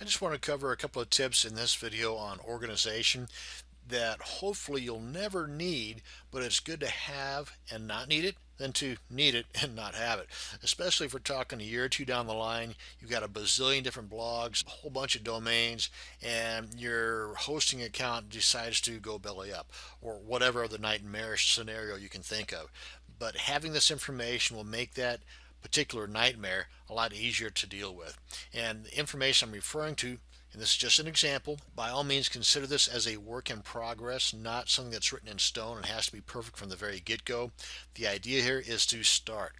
I just want to cover a couple of tips in this video on organization that hopefully you'll never need, but it's good to have and not need it than to need it and not have it. Especially if we're talking a year or two down the line, you've got a bazillion different blogs, a whole bunch of domains, and your hosting account decides to go belly up or whatever other nightmarish scenario you can think of. But having this information will make that particular nightmare a lot easier to deal with. And the information I'm referring to, and this is just an example, by all means consider this as a work in progress, not something that's written in stone and has to be perfect from the very get-go. The idea here is to start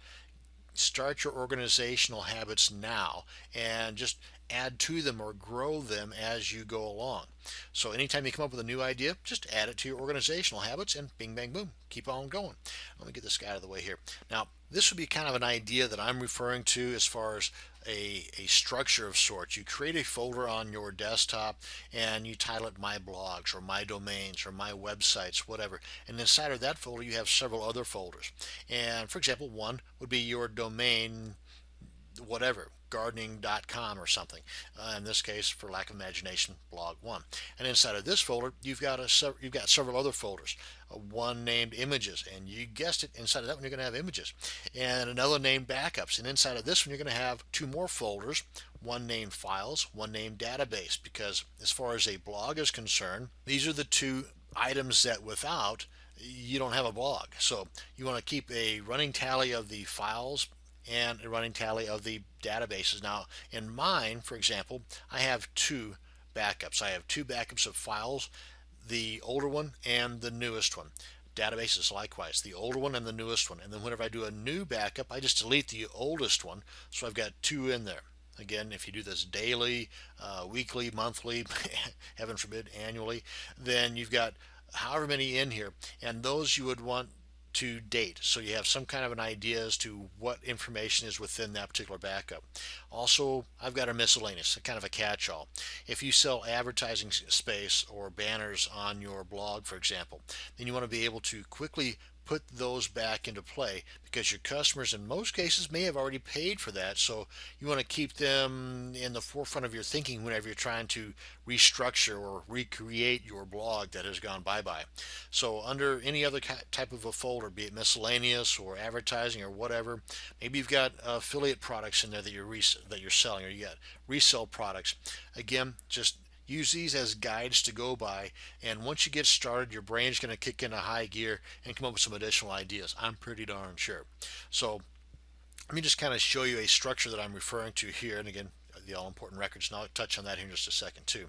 your organizational habits now and just add to them or grow them as you go along. So anytime you come up with a new idea, just add it to your organizational habits and bing bang boom, keep on going. Let me get this guy out of the way here. Now this would be kind of an idea that I'm referring to as far as a structure of sorts. You create a folder on your desktop and you title it My Blogs or My Domains or My Websites, whatever. And inside of that folder you have several other folders. And for example, one would be your domain whatever, gardening.com or something. In this case, for lack of imagination, blog one. And inside of this folder, you've got several other folders. One named images, and you guessed it, inside of that one you're going to have images, and another named backups. And inside of this one, you're going to have two more folders. One named files, one named database, because as far as a blog is concerned, these are the two items that without you don't have a blog. So you want to keep a running tally of the files and a running tally of the databases. Now in mine, for example, I have two backups. I have two backups of files, the older one and the newest one. Databases likewise, the older one and the newest one. And then whenever I do a new backup, I just delete the oldest one. So I've got two in there. Again, if you do this daily, weekly, monthly, heaven forbid, annually, then you've got however many in here, and those you would want to date, so you have some kind of an idea as to what information is within that particular backup. Also, I've got a miscellaneous, kind of a catch-all. If you sell advertising space or banners on your blog, for example, then you want to be able to quickly put those back into play because your customers in most cases may have already paid for that, so you want to keep them in the forefront of your thinking whenever you're trying to restructure or recreate your blog that has gone bye-bye. So under any other type of a folder, be it miscellaneous or advertising or whatever, maybe you've got affiliate products in there that you're selling, or you got resell products. Again, just use these as guides to go by, and once you get started, your brain's going to kick into high gear and come up with some additional ideas. I'm pretty darn sure. So let me just kind of show you a structure that I'm referring to here, and again, the all important records, and I'll touch on that here in just a second too.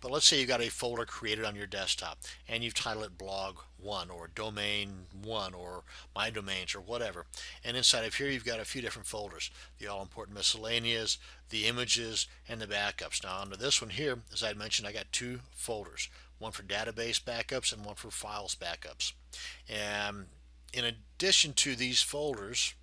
But let's say you've got a folder created on your desktop and you've titled it blog 1 or domain 1 or my domains or whatever. And inside of here you've got a few different folders, the all important miscellaneous, the images, and the backups. Now under this one here, as I mentioned, I got two folders, one for database backups and one for files backups. And in addition to these folders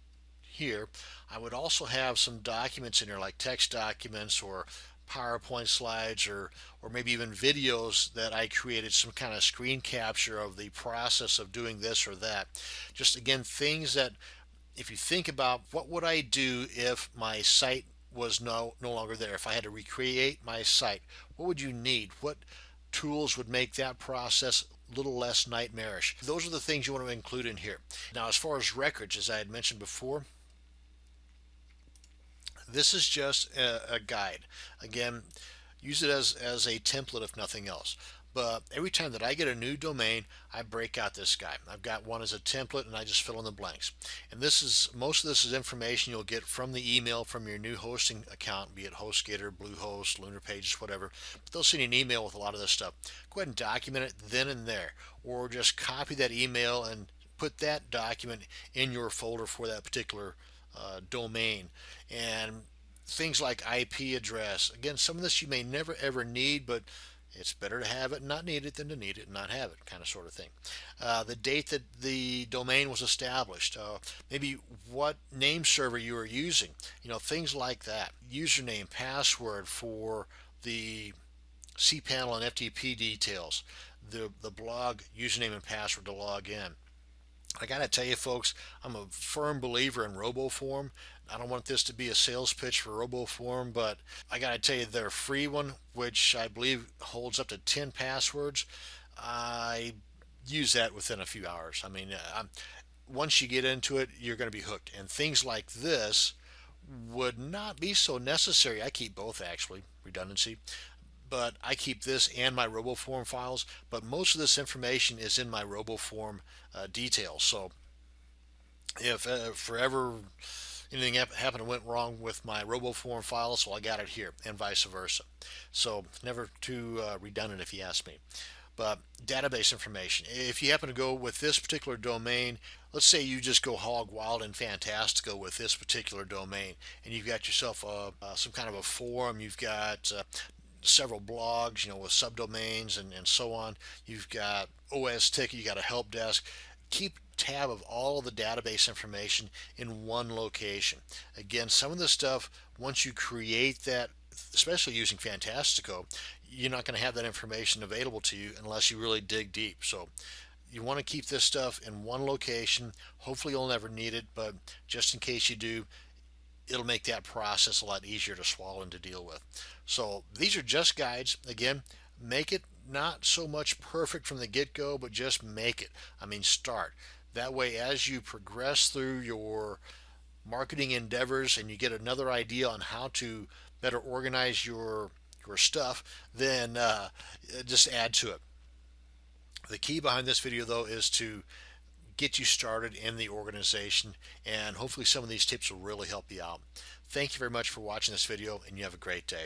here, I would also have some documents in here like text documents or PowerPoint slides, or maybe even videos that I created, some kind of screen capture of the process of doing this or that. Just again, things that if you think about what would I do if my site was no longer there, if I had to recreate my site, what would you need? What tools would make that process a little less nightmarish? Those are the things you want to include in here. Now as far as records, as I had mentioned before, this is just a guide. Again, use it as a template if nothing else. But every time that I get a new domain, I break out this guy. I've got one as a template and I just fill in the blanks. And most of this is information you'll get from the email from your new hosting account, be it HostGator, Bluehost, Lunar Pages, whatever. But they'll send you an email with a lot of this stuff. Go ahead and document it then and there, or just copy that email and put that document in your folder for that particular domain. And things like IP address, again, some of this you may never ever need, but it's better to have it and not need it than to need it and not have it, kind of sort of thing. The date that the domain was established, maybe what name server you are using, things like that. Username, password for the cPanel and FTP details, the blog username and password to log in. I gotta tell you folks, I'm a firm believer in RoboForm. I don't want this to be a sales pitch for RoboForm, but I gotta tell you, their free one, which I believe holds up to 10 passwords, I use that within a few hours. I mean, once you get into it, you're going to be hooked. And things like this would not be so necessary. I keep both, actually, redundancy, but I keep this and my RoboForm files. But most of this information is in my RoboForm details. So if forever anything happened and went wrong with my RoboForm files, well, I got it here, and vice versa. So never too redundant, if you ask me. But database information. If you happen to go with this particular domain, let's say you just go hog wild and fantastical with this particular domain, and you've got yourself some kind of a forum, you've got several blogs, with subdomains and so on. You've got OS ticket, you got a help desk. Keep tab of all of the database information in one location. Again, some of the stuff, once you create that, especially using Fantastico, you're not going to have that information available to you unless you really dig deep. So you want to keep this stuff in one location. Hopefully you'll never need it, but just in case you do, it'll make that process a lot easier to swallow and to deal with. So these are just guides. Again, make it not so much perfect from the get-go, but just make it. I mean, start. That way, as you progress through your marketing endeavors and you get another idea on how to better organize your stuff, then just add to it. The key behind this video, though, is to get you started in the organization, and hopefully some of these tips will really help you out. Thank you very much for watching this video, and you have a great day.